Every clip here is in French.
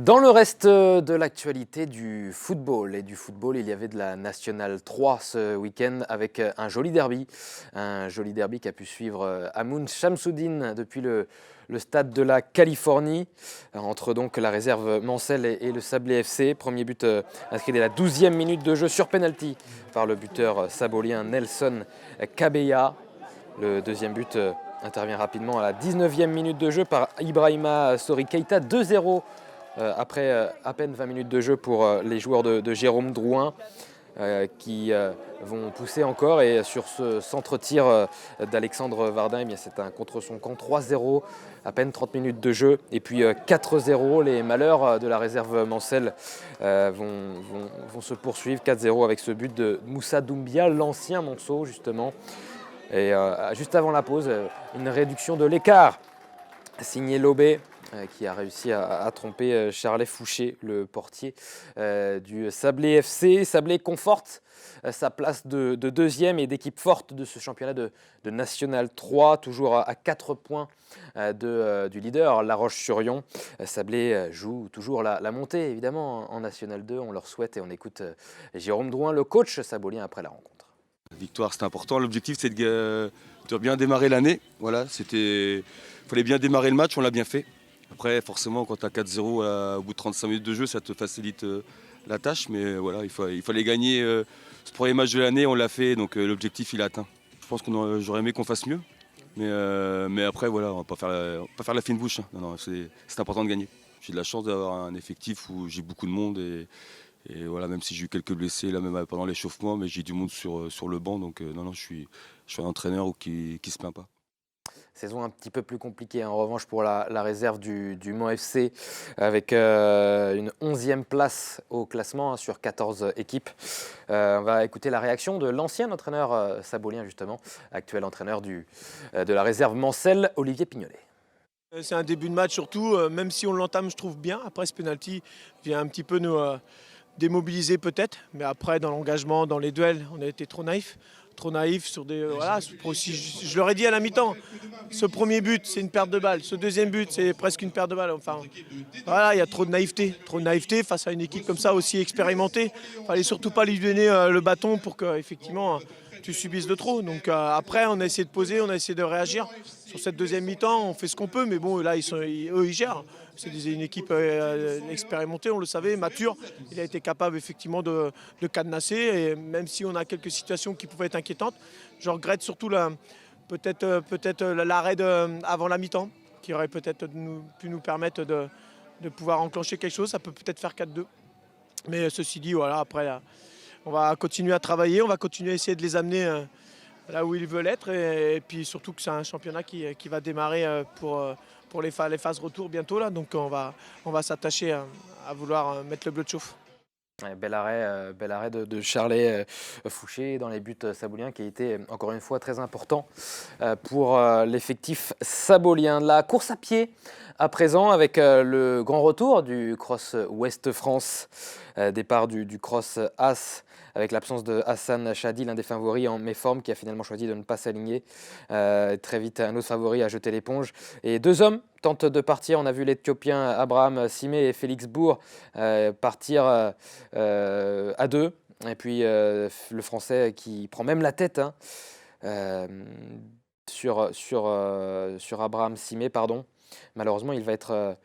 Dans le reste de l'actualité du football, il y avait de la Nationale 3 ce week-end avec un joli derby qui a pu suivre Amoun Chamsoudine depuis le stade de la Californie, entre donc la réserve Mancel et le Sablé FC. Premier but inscrit dès la 12e minute de jeu sur penalty par le buteur sabolien Nelson Kabeya. Le deuxième but intervient rapidement à la 19e minute de jeu par Ibrahima Sori Keita, 2-0 après à peine 20 minutes de jeu pour les joueurs de Jérôme Drouin qui vont pousser encore. Et sur ce centre-tir d'Alexandre Vardin, c'est un contre son camp, 3-0, à peine 30 minutes de jeu. Et puis 4-0, les malheurs de la réserve Mancel vont se poursuivre. 4-0 avec ce but de Moussa Doumbia, l'ancien Monceau justement. Et juste avant la pause, une réduction de l'écart signé Lobé, qui a réussi à tromper Charlet Fouché, le portier du Sablé FC. Sablé conforte sa place de deuxième et d'équipe forte de ce championnat de National 3, toujours à 4 points du leader, La Roche-sur-Yon. Sablé joue toujours la montée, évidemment, en National 2. On leur souhaite et on écoute Jérôme Drouin, le coach sabolien, après la rencontre. La victoire, c'est important. L'objectif, c'est de bien démarrer l'année. Voilà, il fallait bien démarrer le match, on l'a bien fait. Après, forcément, quand tu as 4-0 au bout de 35 minutes de jeu, ça te facilite la tâche. Mais voilà, il fallait gagner ce premier match de l'année, on l'a fait, donc l'objectif, il est atteint. Je pense que j'aurais aimé qu'on fasse mieux. Mais après, voilà, on ne va pas faire la fine bouche. Non, c'est important de gagner. J'ai de la chance d'avoir un effectif où j'ai beaucoup de monde. Et voilà, même si j'ai eu quelques blessés là même pendant l'échauffement, mais j'ai du monde sur le banc, donc non, je suis un entraîneur qui se plaint pas. Saison un petit peu plus compliquée en revanche pour la réserve du Mans FC avec une 11e place au classement sur 14 équipes. On va écouter la réaction de l'ancien entraîneur sabolien justement, actuel entraîneur de la réserve Mancel, Olivier Pignolet. C'est un début de match surtout, même si on l'entame je trouve bien. Après ce penalty vient un petit peu nous démobiliser peut-être, mais après dans l'engagement, dans les duels, on a été trop naïf sur des voilà. Je leur ai dit à la mi-temps, ce premier but c'est une perte de balle, ce deuxième but c'est presque une perte de balle. Enfin voilà, il y a trop de naïveté face à une équipe comme ça aussi expérimentée. Fallait surtout pas lui donner le bâton pour que effectivement tu subisses de trop. Donc après on a essayé de poser, on a essayé de réagir. Sur cette deuxième mi-temps, on fait ce qu'on peut, mais bon là eux ils gèrent. C'est une équipe expérimentée, on le savait, mature. Il a été capable effectivement de cadenasser. Et même si on a quelques situations qui pouvaient être inquiétantes, je regrette surtout peut-être l'arrêt avant la mi-temps, qui aurait peut-être pu nous permettre de pouvoir enclencher quelque chose. Ça peut peut-être faire 4-2. Mais ceci dit, voilà, après, là, on va continuer à travailler, on va continuer à essayer de les amener là où ils veulent être. Et puis surtout que c'est un championnat qui va démarrer pour les phases retour bientôt là, donc on va s'attacher à vouloir mettre le bleu de chauffe. Ouais, bel arrêt de Charlet Fouché dans les buts saboliens qui a été encore une fois très important pour l'effectif sabolien. La course à pied à présent avec le grand retour du Cross Ouest France, départ du Cross As avec l'absence de Hassan Chadi, l'un des favoris en méforme qui a finalement choisi de ne pas s'aligner. Très vite, un autre favori a jeté l'éponge. Et deux hommes tentent de partir. On a vu l'Éthiopien Abraham Simé et Félix Bourg partir à deux. Et puis le Français qui prend même la tête sur Abraham Simé, pardon. Malheureusement, il va être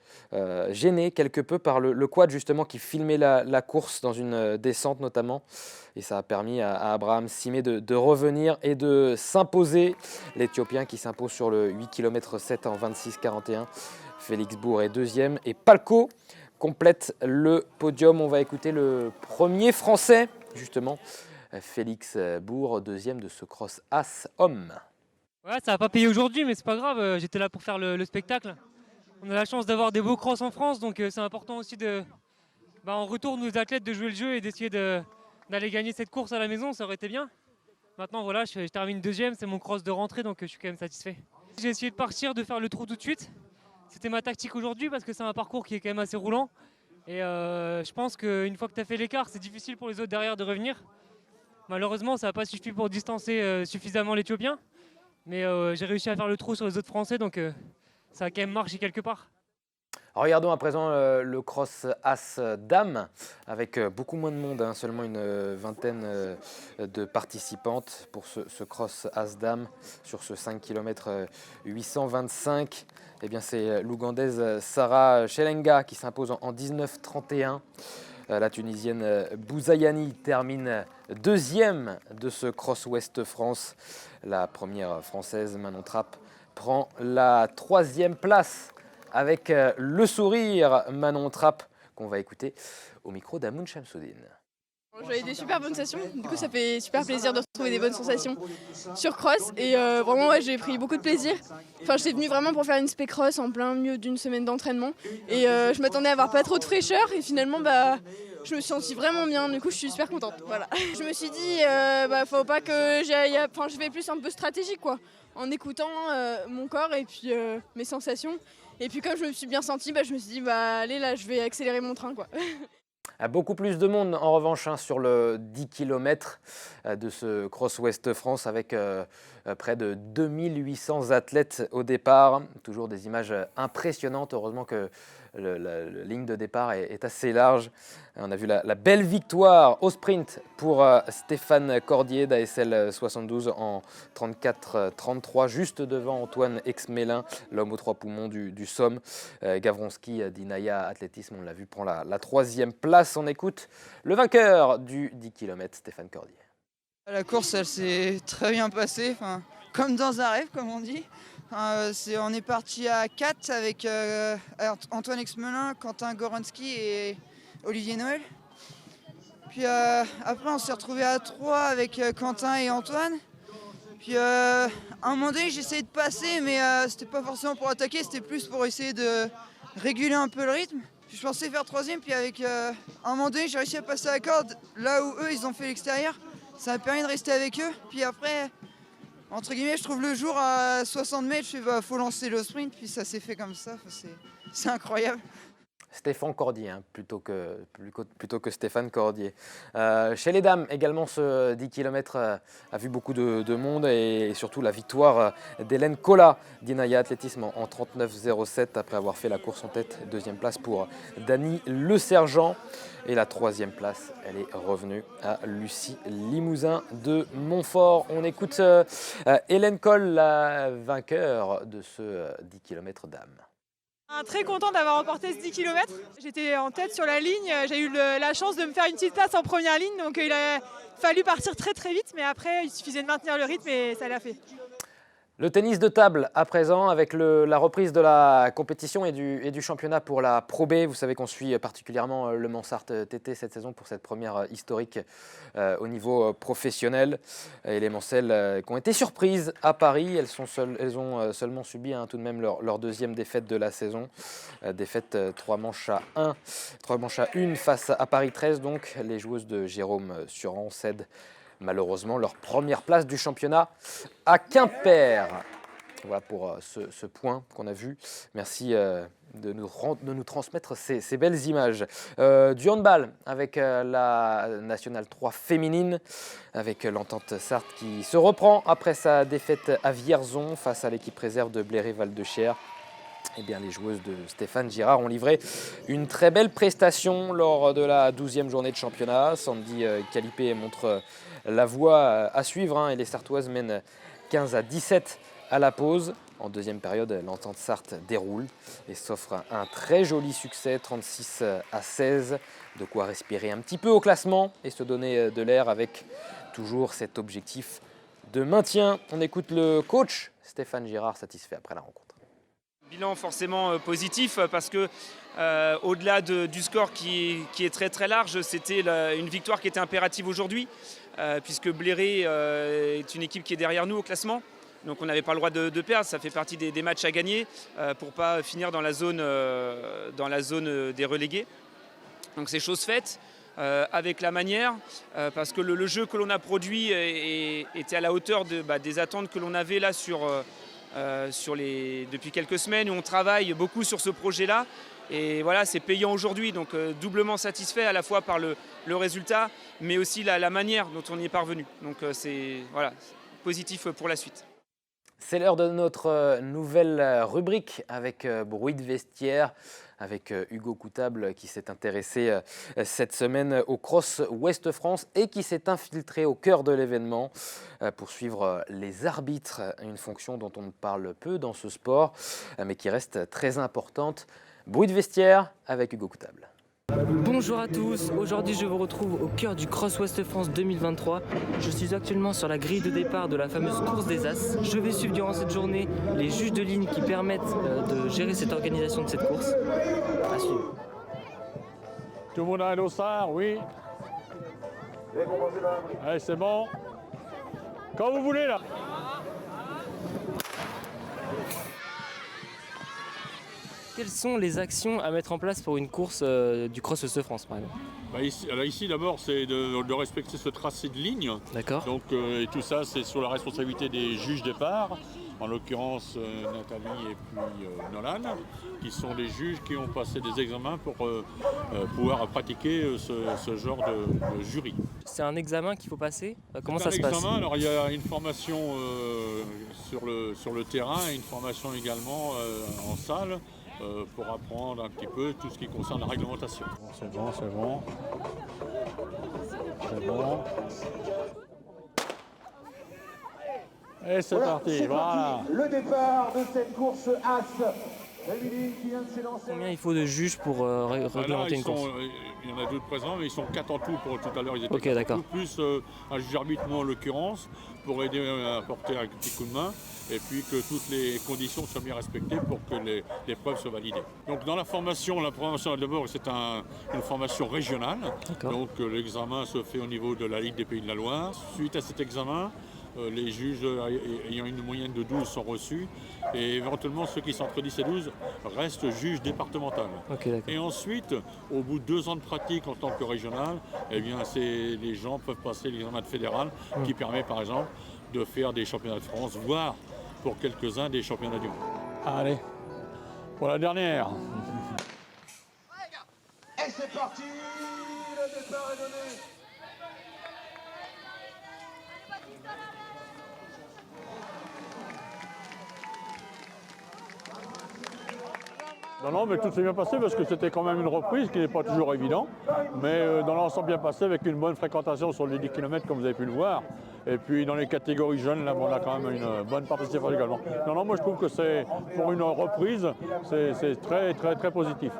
gêné quelque peu par le quad justement qui filmait la course dans une descente notamment. Et ça a permis à Abraham Simé de revenir et de s'imposer. L'Éthiopien qui s'impose sur le 8 km 7 en 26-41. Félix Bourg est deuxième et Palko complète le podium. On va écouter le premier Français justement, Félix Bourg, deuxième de ce cross As homme. Ouais, ça va pas payer aujourd'hui, mais c'est pas grave. J'étais là pour faire le spectacle. On a la chance d'avoir des beaux crosses en France, donc c'est important aussi en retour nos athlètes de jouer le jeu et d'essayer d'aller gagner cette course à la maison, ça aurait été bien. Maintenant voilà, je termine deuxième, c'est mon cross de rentrée, donc je suis quand même satisfait. J'ai essayé de partir, de faire le trou tout de suite. C'était ma tactique aujourd'hui parce que c'est un parcours qui est quand même assez roulant. Et je pense qu'une fois que tu as fait l'écart, c'est difficile pour les autres derrière de revenir. Malheureusement, ça n'a pas suffi pour distancer suffisamment l'Éthiopien. Mais j'ai réussi à faire le trou sur les autres Français, donc ça a quand même marché quelque part. Regardons à présent le cross as dames avec beaucoup moins de monde, hein, seulement une vingtaine de participantes pour ce cross as dames sur ce 5 km 825. Eh bien, c'est l'Ougandaise Sarah Chelenga qui s'impose en 19-31. La Tunisienne Bouzayani termine deuxième de ce Cross Ouest France. La première française, Manon Trapp, prend la troisième place avec le sourire Manon Trapp, qu'on va écouter au micro d'Amoun Chamsoudine. J'avais des super bonnes sensations, du coup ça fait super plaisir de retrouver des bonnes sensations sur cross et vraiment ouais, j'ai pris beaucoup de plaisir. Enfin j'étais venue vraiment pour faire une spé cross en plein milieu d'une semaine d'entraînement et je m'attendais à avoir pas trop de fraîcheur et finalement je me suis sentie vraiment bien, du coup je suis super contente. Voilà. Je me suis dit faut pas que j'aille, enfin je vais plus un peu stratégique quoi, en écoutant mon corps et puis mes sensations. Et puis comme je me suis bien sentie, je me suis dit allez là je vais accélérer mon train quoi. Beaucoup plus de monde en revanche sur le 10 km de ce Cross Ouest France avec près de 2800 athlètes au départ. Toujours des images impressionnantes. Heureusement que la ligne de départ est assez large. On a vu la belle victoire au sprint pour Stéphane Cordier d'ASL 72 en 34-33, juste devant Antoine Exmélin, l'homme aux 3 poumons du Somme. Gavronski d'Inaya Athlétisme, on l'a vu, prend la troisième place. On écoute le vainqueur du 10 km, Stéphane Cordier. La course, elle s'est très bien passée, comme dans un rêve, comme on dit. On est parti à 4 avec Antoine Exmelin, Quentin Goronski et Olivier Noël. Puis après, on s'est retrouvé à 3 avec Quentin et Antoine. Puis à un moment donné, j'essayais de passer, mais c'était pas forcément pour attaquer, c'était plus pour essayer de réguler un peu le rythme. Puis je pensais faire troisième, puis avec un moment donné, j'ai réussi à passer à la corde là où eux, ils ont fait l'extérieur. Ça m'a permis de rester avec eux. Puis après, entre guillemets, je trouve le jour à 60 mètres, je fais faut lancer le sprint, puis ça s'est fait comme ça. C'est incroyable. Stéphane Cordier, hein, plutôt que Stéphane Cordier. Chez les dames, également, ce 10 km a vu beaucoup de monde et surtout la victoire d'Hélène Collat d'Inaya Athlétisme en 39,07 après avoir fait la course en tête. Deuxième place pour Dany Le Sergent. Et la troisième place, elle est revenue à Lucie Limousin de Montfort. On écoute Hélène Coll, la vainqueur de ce 10 km dames. Très content d'avoir remporté ce 10 km. J'étais en tête sur la ligne, j'ai eu la chance de me faire une petite place en première ligne, donc il a fallu partir très très vite, mais après il suffisait de maintenir le rythme et ça l'a fait. Le tennis de table à présent avec la reprise de la compétition et du championnat pour la Pro B. Vous savez qu'on suit particulièrement le Mansart TT cette saison pour cette première historique au niveau professionnel. Et les Mancelles qui ont été surprises à Paris, elles ont seulement subi tout de même leur deuxième défaite de la saison. Défaite 3 manches à 1 face à Paris 13. Donc les joueuses de Jérôme Suran cèdent malheureusement leur première place du championnat à Quimper. Voilà pour ce point qu'on a vu. Merci de nous transmettre ces belles images. Du handball avec la Nationale 3 féminine, avec l'Entente Sarthe qui se reprend après sa défaite à Vierzon face à l'équipe réserve de Bléré-Val-de-Cher. Eh bien, les joueuses de Stéphane Girard ont livré une très belle prestation lors de la 12e journée de championnat. Sandy Calipé montre la voie à suivre et les Sartoises mènent 15-17 à la pause. En deuxième période, l'Entente Sarthe déroule et s'offre un très joli succès, 36-16. De quoi respirer un petit peu au classement et se donner de l'air avec toujours cet objectif de maintien. On écoute le coach Stéphane Girard, satisfait après la rencontre. Bilan forcément positif parce que au-delà du score qui est très très large, c'était une victoire qui était impérative aujourd'hui puisque Bléré est une équipe qui est derrière nous au classement. Donc on n'avait pas le droit de perdre, ça fait partie des matchs à gagner pour ne pas finir dans la zone des relégués. Donc c'est chose faite. Avec la manière, parce que le jeu que l'on a produit était à la hauteur des attentes que l'on avait là depuis quelques semaines où on travaille beaucoup sur ce projet-là. Et voilà, c'est payant aujourd'hui, donc doublement satisfait à la fois par le résultat, mais aussi la manière dont on y est parvenu. Donc c'est positif pour la suite. C'est l'heure de notre nouvelle rubrique avec bruit de vestiaire, avec Hugo Coutable qui s'est intéressé cette semaine au Cross Ouest France et qui s'est infiltré au cœur de l'événement pour suivre les arbitres, une fonction dont on parle peu dans ce sport, mais qui reste très importante. Bruit de vestiaire avec Hugo Coutable. Bonjour à tous, aujourd'hui je vous retrouve au cœur du Cross Ouest France 2023. Je suis actuellement sur la grille de départ de la fameuse course des As. Je vais suivre durant cette journée les juges de ligne qui permettent de gérer cette organisation de cette course. À suivre. Tout le monde a un dossard, oui. Allez, c'est bon. Quand vous voulez là. Quelles sont les actions à mettre en place pour une course du Cross Ouest France par exemple? Ici d'abord c'est de respecter ce tracé de ligne. D'accord. Donc et tout ça c'est sur la responsabilité des juges départ, en l'occurrence Nathalie et puis Nolan, qui sont des juges qui ont passé des examens pour pouvoir pratiquer ce genre de jury. C'est un examen qu'il faut passer. Comment ça se passe? Alors il y a une formation sur le terrain et une formation également en salle. Pour apprendre un petit peu tout ce qui concerne la réglementation. C'est bon, c'est bon. C'est bon. Et c'est parti, voilà. Le départ de cette course As. Qui vient de s'élancer. Combien il faut de juges pour réglementer une course? Il y en a deux de présents, mais ils sont 4 en tout. Pour tout à l'heure, ils étaient okay, d'accord. Plus un juge arbitre, moi en l'occurrence, pour aider à apporter un petit coup de main, et puis que toutes les conditions soient bien respectées pour que les preuves soient validées. Donc dans la formation d'abord, c'est une formation régionale. Donc l'examen se fait au niveau de la Ligue des Pays de la Loire. Suite à cet examen, les juges ayant une moyenne de 12 sont reçus et éventuellement ceux qui sont entre 10 et 12 restent juges départementaux. Okay, et ensuite, au bout de 2 ans de pratique en tant que régional, eh bien, les gens peuvent passer l'examen de fédéral qui permet par exemple de faire des championnats de France, voire pour quelques-uns des championnats du monde. Allez, pour la dernière. Et c'est parti, le départ est donné. Non, mais tout s'est bien passé parce que c'était quand même une reprise qui n'est pas toujours évident. Mais dans l'ensemble bien passé avec une bonne fréquentation sur les 10 km comme vous avez pu le voir. Et puis dans les catégories jeunes, là, on a quand même une bonne participation également. Non, moi je trouve que c'est pour une reprise, c'est très, très, très positif.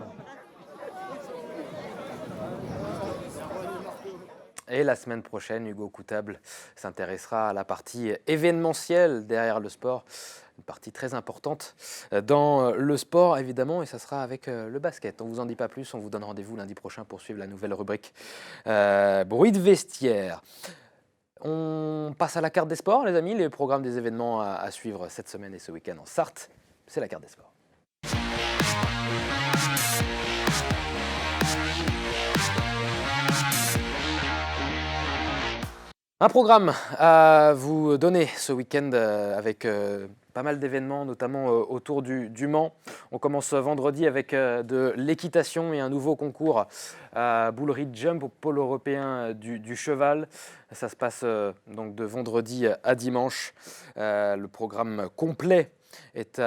Et la semaine prochaine, Hugo Coutable s'intéressera à la partie événementielle derrière le sport. Une partie très importante dans le sport, évidemment, et ça sera avec le basket. On ne vous en dit pas plus, on vous donne rendez-vous lundi prochain pour suivre la nouvelle rubrique Bruit de vestiaire. On passe à la carte des sports, les amis, les programmes des événements à suivre cette semaine et ce week-end en Sarthe. C'est la carte des sports. Un programme à vous donner ce week-end avec pas mal d'événements, notamment autour du Mans. On commence vendredi avec de l'équitation et un nouveau concours à Boulerie Jump au pôle européen du cheval. Ça se passe donc de vendredi à dimanche. Le programme complet est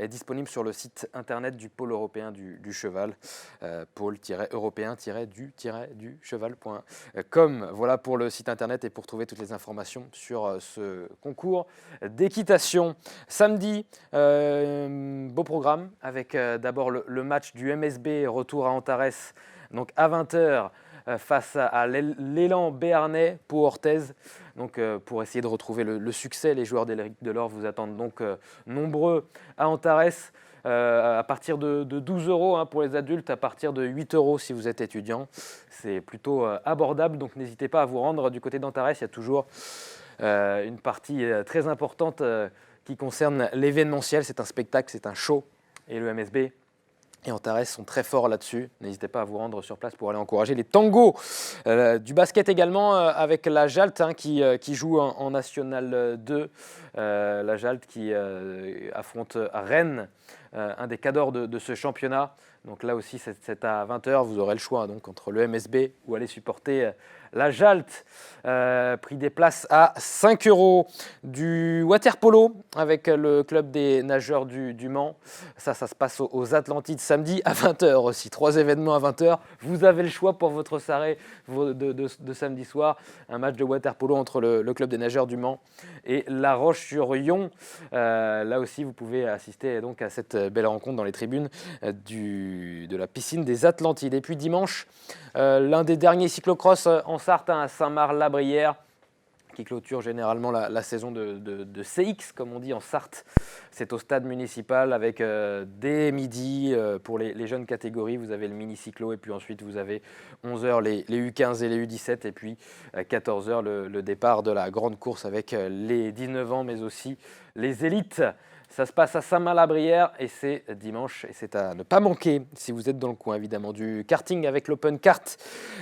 disponible sur le site internet du pôle européen du cheval, pôle-européen-du-cheval.com. Voilà pour le site internet et pour trouver toutes les informations sur ce concours d'équitation. Samedi, beau programme avec d'abord le match du MSB retour à Antares, donc à 20h. Face à l'élan béarnais, Pau-Orthez. Donc, pour essayer de retrouver le succès, les joueurs d'Éric Delors vous attendent donc nombreux à Antares. À partir de 12 € pour les adultes, à partir de 8 € si vous êtes étudiant. C'est plutôt abordable, donc n'hésitez pas à vous rendre du côté d'Antares. Il y a toujours une partie très importante qui concerne l'événementiel. C'est un spectacle, c'est un show. Et le MSB et Antares sont très forts là-dessus. N'hésitez pas à vous rendre sur place pour aller encourager les tangos. Du basket également avec la Jalt qui joue en National 2. La Jalt qui affronte Rennes, un des cadors de ce championnat. Donc là aussi, c'est à 20h. Vous aurez le choix donc, entre le MSB ou aller supporter la Jalt. Prix des places à 5 €. Du water-polo avec le club des nageurs du Mans. Ça se passe aux Atlantides samedi à 20h aussi. 3 événements à 20h. Vous avez le choix pour votre soirée de samedi soir. Un match de water-polo entre le club des nageurs du Mans et La Roche-sur-Yon. Là aussi, vous pouvez assister donc à cette belle rencontre dans les tribunes de la piscine des Atlantides. Et puis dimanche, l'un des derniers cyclocross en Sarthe à Saint-Marc-la-Brière, qui clôture généralement la saison de CX, comme on dit en Sarthe. C'est au stade municipal avec dès midi pour les jeunes catégories. Vous avez le mini-cyclo et puis ensuite vous avez 11h les U15 et les U17 et puis 14h le départ de la grande course avec les 19 ans mais aussi les élites. Ça se passe à Saint-Marc-la-Brière et c'est dimanche et c'est à ne pas manquer si vous êtes dans le coin évidemment. Du karting avec l'Open Kart,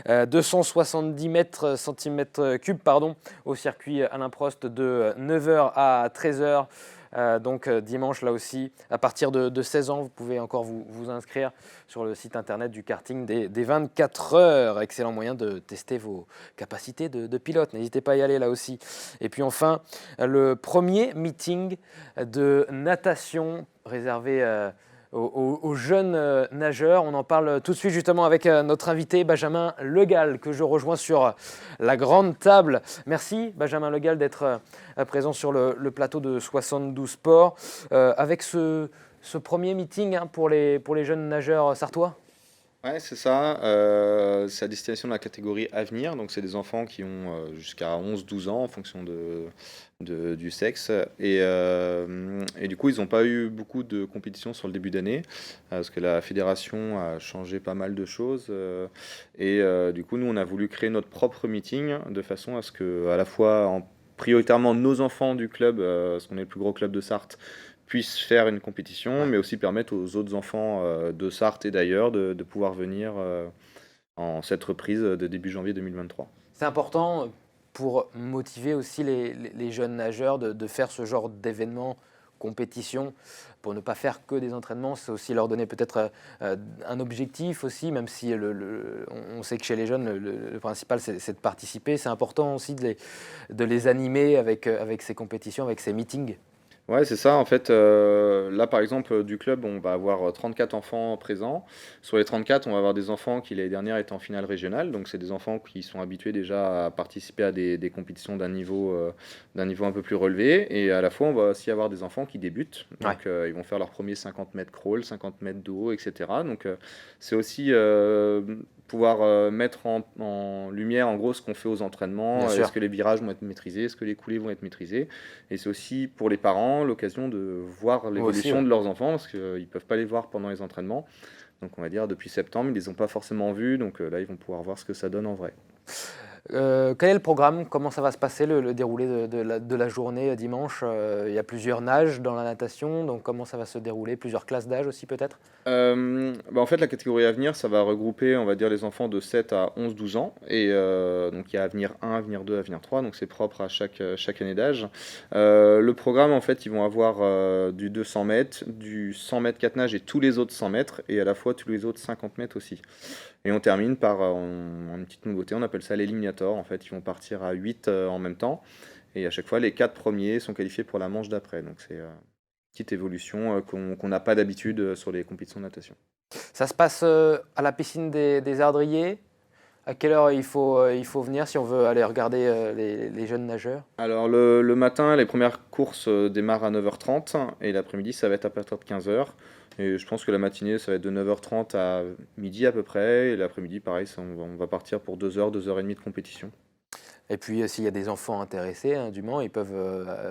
270 cm3 au circuit Alain Prost de 9h à 13h. Donc dimanche là aussi, à partir de 16 ans, vous pouvez encore vous inscrire sur le site internet du karting des 24 heures. Excellent moyen de tester vos capacités de pilote. N'hésitez pas à y aller là aussi. Et puis enfin, le premier meeting de natation réservé aux jeunes nageurs. On en parle tout de suite justement avec notre invité Benjamin Legal que je rejoins sur la grande table. Merci Benjamin Legal d'être présent sur le plateau de 72 Sports avec ce premier meeting pour les jeunes nageurs sartois. Ouais, c'est ça. C'est à destination de la catégorie Avenir. Donc, c'est des enfants qui ont jusqu'à 11-12 ans en fonction du sexe. Et du coup, ils n'ont pas eu beaucoup de compétitions sur le début d'année parce que la fédération a changé pas mal de choses. Du coup, nous, on a voulu créer notre propre meeting de façon à ce que, à la fois, prioritairement, nos enfants du club, parce qu'on est le plus gros club de Sarthe, puissent faire une compétition, mais aussi permettre aux autres enfants de Sarthe et d'ailleurs de pouvoir venir en cette reprise de début janvier 2023. C'est important pour motiver aussi les jeunes nageurs de faire ce genre d'événement, compétition, pour ne pas faire que des entraînements. C'est aussi leur donner peut-être un objectif aussi, même si on sait que chez les jeunes, le principal c'est de participer. C'est important aussi de les animer avec ces compétitions, avec ces meetings. Ouais, c'est ça. En fait, là, par exemple, du club, on va avoir 34 enfants présents. Sur les 34, on va avoir des enfants qui, l'année dernière, étaient en finale régionale. Donc, c'est des enfants qui sont habitués déjà à participer à des compétitions d'un niveau un peu plus relevé. Et à la fois, on va aussi avoir des enfants qui débutent. Donc, ils vont faire leur premier 50 mètres crawl, 50 mètres de haut, etc. Donc, c'est aussi pouvoir mettre en lumière, en gros, ce qu'on fait aux entraînements. Est-ce que les virages vont être maîtrisés? Est-ce que les coulées vont être maîtrisées? Et c'est aussi, pour les parents, l'occasion de voir l'évolution de leurs enfants parce qu'ils ne peuvent pas les voir pendant les entraînements. Donc on va dire depuis septembre, ils ne les ont pas forcément vus, donc là ils vont pouvoir voir ce que ça donne en vrai. Quel est le programme? Comment ça va se passer le déroulé de la journée dimanche? Il y a plusieurs nages dans la natation, donc comment ça va se dérouler? Plusieurs classes d'âge aussi peut-être? En fait la catégorie Avenir, ça va regrouper on va dire les enfants de 7 à 11-12 ans et donc il y a Avenir 1, Avenir 2, Avenir 3, donc c'est propre à chaque année d'âge. Le programme en fait ils vont avoir du 200 mètres, du 100 mètres 4 nages et tous les autres 100 mètres et à la fois tous les autres 50 mètres aussi. Et on termine par une petite nouveauté, on appelle ça l'éliminator. En fait, ils vont partir à 8 en même temps. Et à chaque fois, les 4 premiers sont qualifiés pour la manche d'après. Donc c'est une petite évolution qu'on n'a pas d'habitude sur les compétitions de natation. Ça se passe à la piscine des Ardriers. À quelle heure il faut venir si on veut aller regarder les jeunes nageurs? Alors le matin, les premières courses démarrent à 9h30 et l'après-midi, ça va être à partir de 15h. Et je pense que la matinée, ça va être de 9h30 à midi à peu près. Et l'après-midi, pareil, on va partir pour 2h, 2h30 de compétition. Et puis, s'il y a des enfants intéressés du Mans, ils peuvent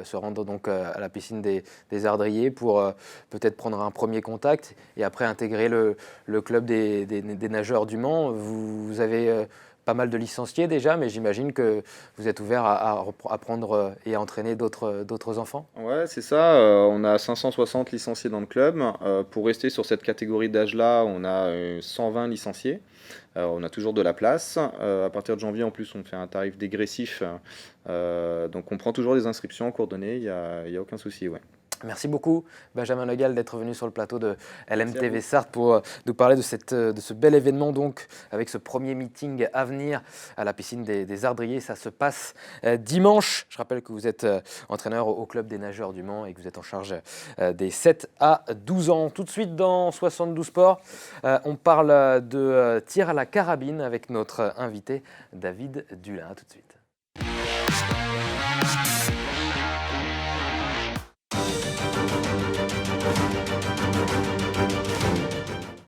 se rendre donc à la piscine des Ardriers pour peut-être prendre un premier contact et après intégrer le club des nageurs du Mans. Vous avez pas mal de licenciés déjà, mais j'imagine que vous êtes ouvert à prendre et à entraîner d'autres enfants. Ouais, c'est ça. On a 560 licenciés dans le club. Pour rester sur cette catégorie d'âge-là, on a 120 licenciés. On a toujours de la place. À partir de janvier, en plus, on fait un tarif dégressif. Donc, on prend toujours des inscriptions coordonnées. Il y a aucun souci, ouais. Merci beaucoup, Benjamin Le Gall, d'être venu sur le plateau de LMTV Sarthe pour nous parler de ce bel événement, donc, avec ce premier meeting à venir à la piscine des Ardriers. Ça se passe dimanche. Je rappelle que vous êtes entraîneur au club des nageurs du Mans et que vous êtes en charge des 7 à 12 ans. Tout de suite, dans 72 Sports, on parle de tir à la carabine avec notre invité David Dulin. À tout de suite.